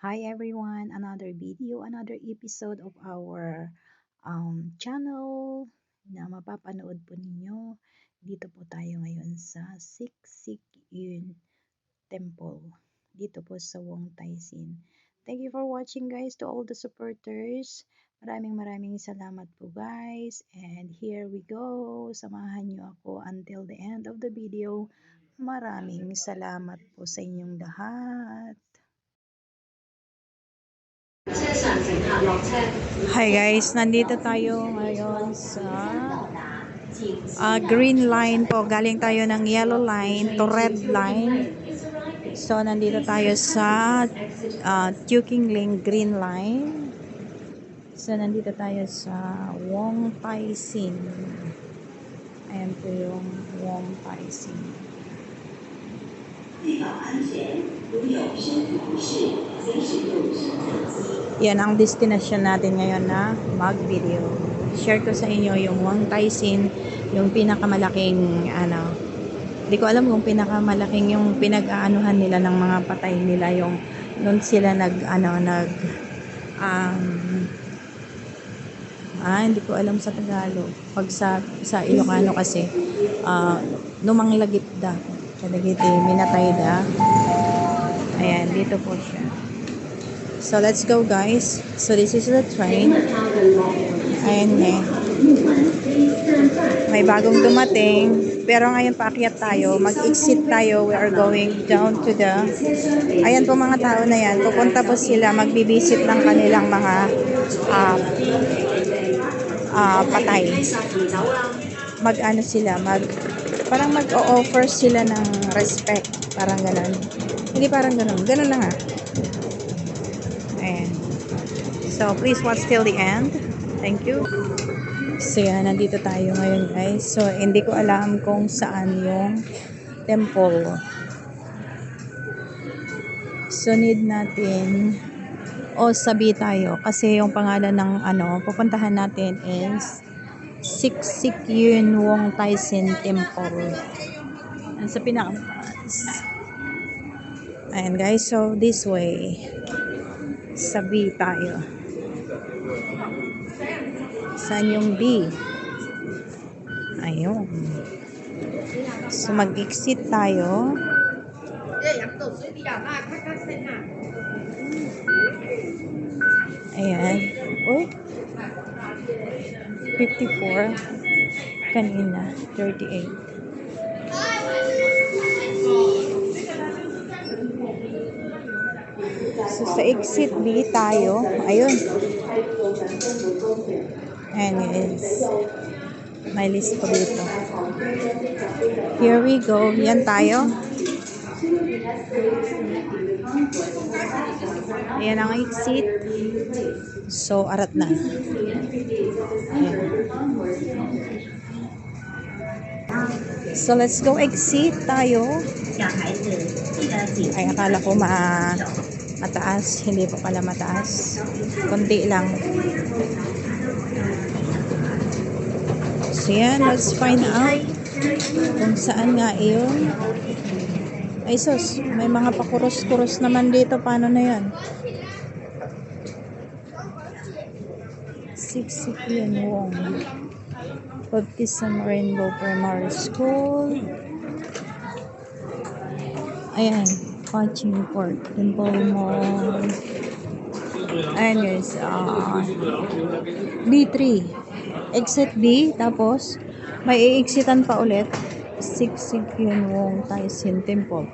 Hi everyone, another video, another episode of our channel na mapapanood po ninyo. Dito po tayo ngayon sa Siksik Yun Temple. Dito po sa Wong Tai Sin. Thank you for watching guys, to all the supporters. Maraming salamat po guys. And here we go. Samahan nyo ako until the end of the video. Maraming salamat po sa inyong lahat. Hi guys, nandito tayo ngayon sa green line po. Galing tayo ng yellow line to red line. So, nandito tayo sa Tuking Lane green line. So, nandito tayo sa Wong Tai Sin. Ayan po yung Wong Tai Sin. Yan ang destination natin ngayon na mag-video. Share ko sa inyo yung Wong Tai Sin, yung pinakamalaking hindi ko alam kung pinakamalaking yung pinag-aanuhan nila ng mga patay nila, yung noon sila hindi ko alam sa Tagalog. Pag sa Ilocano kasi numanglagip da. Kadagiti minatay da. Ayan, dito po siya. So, let's go guys. So, this is the train. Ayan may bagong dumating. Pero ngayon paakyat tayo. Mag-exit tayo. We are going down to the... Ayan po mga tao na yan. Pupunta po sila. Magbibisit ng kanilang mga patay. Mag-ano sila. Parang mag-o-offer sila ng respect. Parang ganun. Hindi parang ganun. Ganun na nga. Ayan. So, please watch till the end. Thank you. So, yan. Nandito tayo ngayon, guys. So, hindi ko alam kung saan yung temple. So, need natin sabi tayo. Kasi yung pangalan ng pupuntahan natin is Siksik Yun Wong Tai Sin Temple. Yan sa pinakataas. Ayan guys, so this way. Sabi tayo. Saan yung B? Ayun. So mag-exit tayo. Ayan. Uy. 54. Kanina. 38. So, sa exit B tayo. Ayun. And is may list po dito. Here we go. Yan tayo. Ayan ang exit. So, arat na. Ayan. So, let's go exit tayo. Ay, akala ko mataas. Hindi pa pala mataas. Kunti lang. So, yan. Let's find out kung saan nga iyon. Ay, sus. May mga pakuros-kuros naman dito. Paano na yan? Siksik Yun Wong Baptism Rainbow Primary School. Ayan. Watching Port Temple Mall. Ayan guys. B3. Exit B. Tapos may i-exitan pa ulit. Siksik Yun Wong Tai Sin Temple.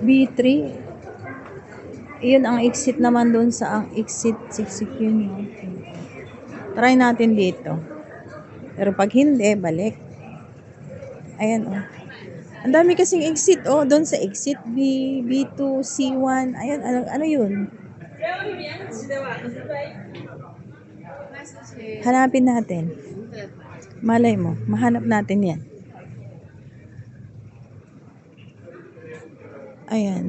B3. Iyon ang exit naman doon sa ang exit Siksik Yun Wong. Try natin dito. Pero pag hindi, balik. Ayan Ang dami kasing exit doon sa exit B, B2, C1. Ayan, ano yun? Hanapin natin. Malay mo, mahanap natin yan. Ayan,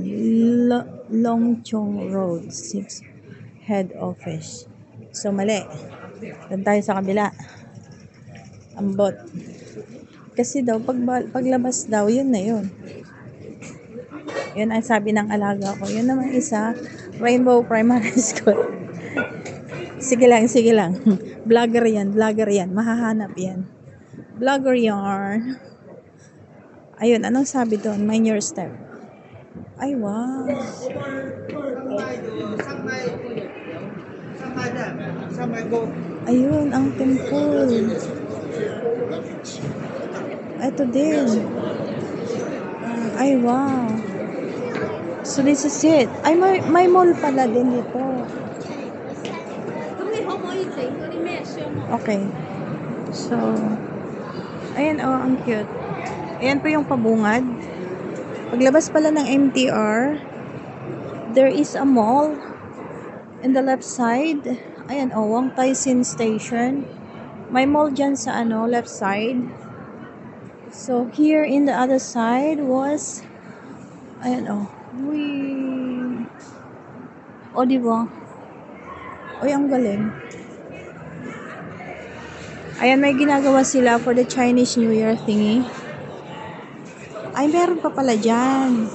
Longchong Road, 6 Head Office. So, mali. Doon tayo sa kabila. Ambot. Kasi daw, paglabas daw, yun na yun. Yun ang sabi ng alaga ko. Yun naman isa, Rainbow Primary School. Sige lang, sige lang. Vlogger yan, vlogger yan. Mahahanap yan. Vlogger yarn. Ayun, anong sabi doon? Mind your step. Ay, wow. Ayun, ang temple. Ito din. Ay, wow. So, this is it. Ay, may mall pala din dito. Okay. So, ayan, oh, ang cute. Ayan po yung pabungad. Paglabas pala ng MTR, there is a mall in the left side. Ayan, oh, Wong Tai Sin Station. May mall dyan sa left side. So, here in the other side was, ayan, oh, o, diba? Uy, ang galing. Ayan, may ginagawa sila for the Chinese New Year thingy. Ay, meron pa pala dyan.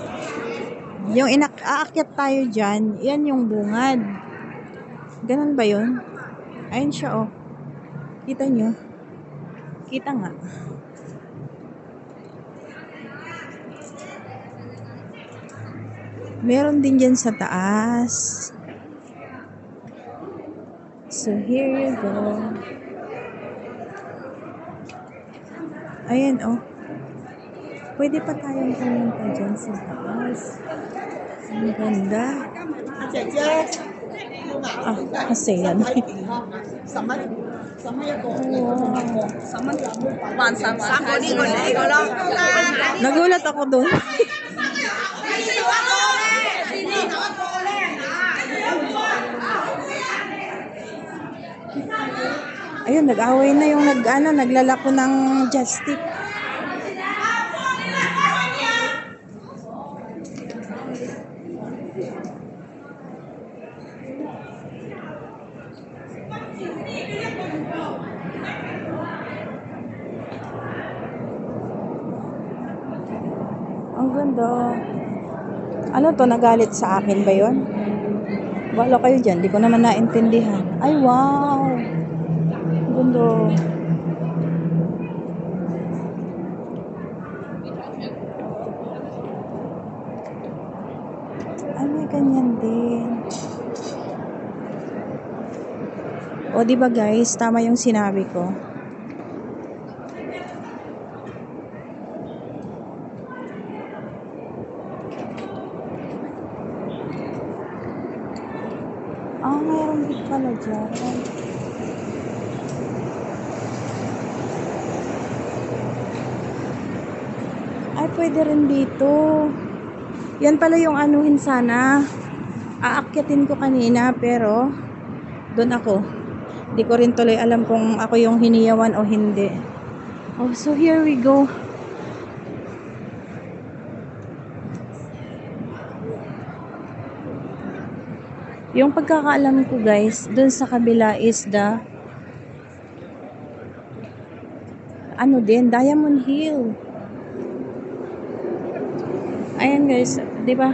Yung aakyat tayo dyan, yan yung bungad. Ganun ba yun? Ayun siya, oh. Kita nyo? Kita nga. Meron din dyan sa taas. So, here you go. Ayan, oh. Pwede pa tayong pumunta dyan sa taas. Ang ganda. Ah, kasi yan. Nagulat ako doon. Ayun, nag-away na yung naglalako ng Justic. Ang ganda. Ano to, nagalit sa akin ba yun? Wala kayo dyan, di ko naman naintindihan. Ay, wow! Ang ganda. Ay, may ganyan din. O, di ba guys, tama yung sinabi ko. Ah, mayroon din pala dyan. Ay, pwede rin dito. Yan pala yung anuhin sana. Aakyatin ko kanina, pero doon ako. Di ko rin tuloy alam kung ako yung hiniyawan o hindi. Oh, so here we go. Yung pagkakaalam ko guys, dun sa kabila is the Diamond Hill. Ayan guys, di ba?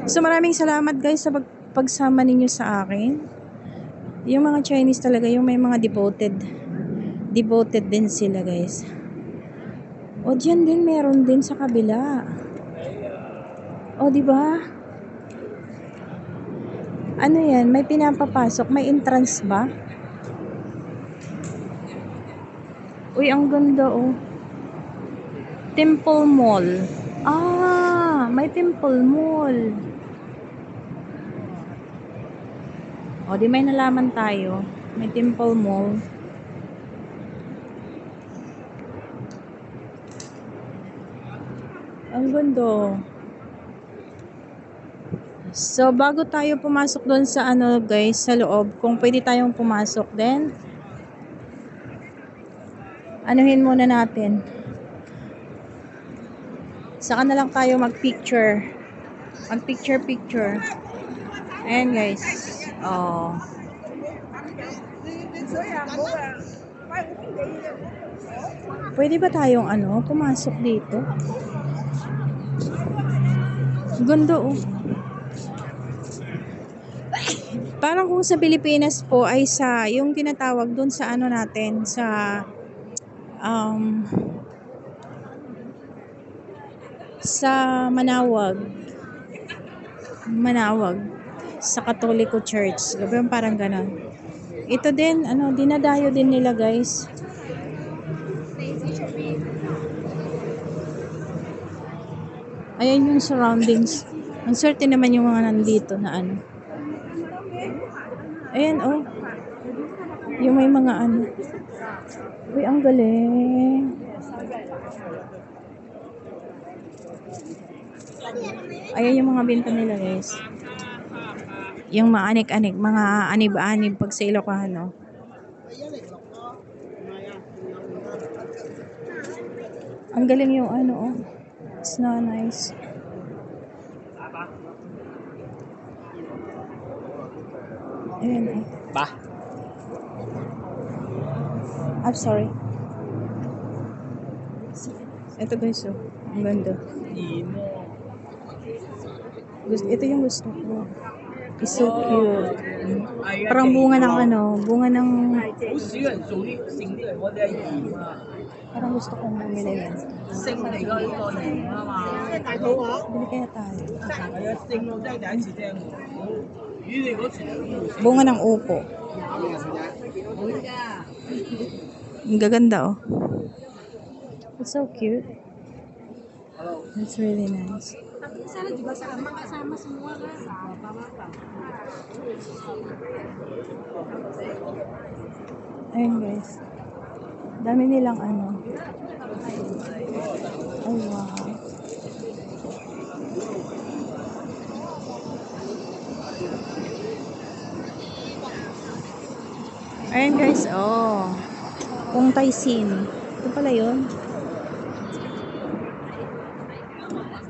So maraming salamat guys sa pagsama ninyo sa akin. Yung mga Chinese talaga, yung may mga devoted din sila guys. O diyan din meron din sa kabila. O di ba? Ano yan? May pinapapasok, may entrance ba? Uy, ang ganda oh. Temple Mall. Ah, may Temple Mall. O, di may nalaman tayo. May Temple Mall. Ang ganda. So, bago tayo pumasok doon sa guys, sa loob, kung pwede tayong pumasok din, anuhin muna natin. Saka na lang tayo mag-picture. Mag-picture. Ayan guys. Oh. Pwede ba tayong pumasok dito? Ganda oh. Parang kung sa Pilipinas po ay yung tinatawag dun sa natin, um, sa Manawag, sa Katoliko Church. Parang ganon. Ito din, dinadayo din nila guys. Ayan yung surroundings. Ang swerte naman yung mga nandito na Ayan oh. Yung may mga Uy, ang galing. Ayan yung mga benta nila guys. Yung maanik-anik, mga anib-anib pag sa Ilocano. Ang galing yung oh. It's not nice. Ayan oh. I'm sorry. Ito guys oh. Ang ganda. Ito yung gusto ko. It's so cute. Parang bunga ng bunga ng... Parang gusto kong bumili yan. Bili kaya tayo. Bunga ng upo. Ang gaganda oh. It's so cute. It's really nice. Sana juga sama semua kan. Ayun guys. Dami nilang Oh wow. Ayun guys, oh. Kung Taisin. Ito pala yun.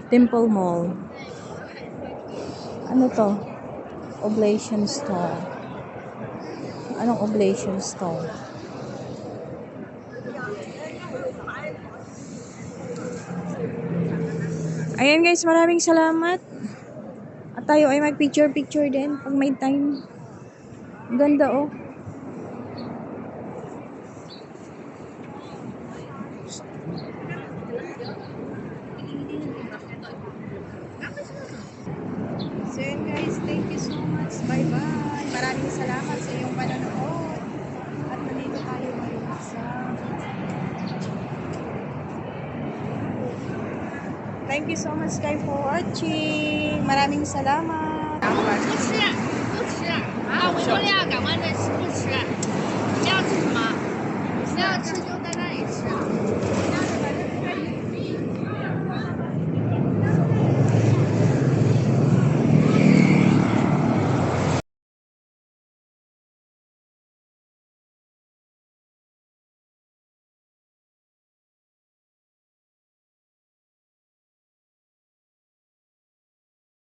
Temple Mall. Ano to? Oblation Stone. Anong oblation stone? Ayan guys, maraming salamat. At tayo ay mag-picture-picture din pag may time. Ganda oh. So yun guys, thank you so much. Bye-bye. Maraming salamat sa iyong panonood. At nandito tayo ngayon sa... Thank you so much guys for watching. Maraming salamat. 不吃，不吃啊！我们俩赶快的不吃，你要吃什么？你要吃就在那里吃。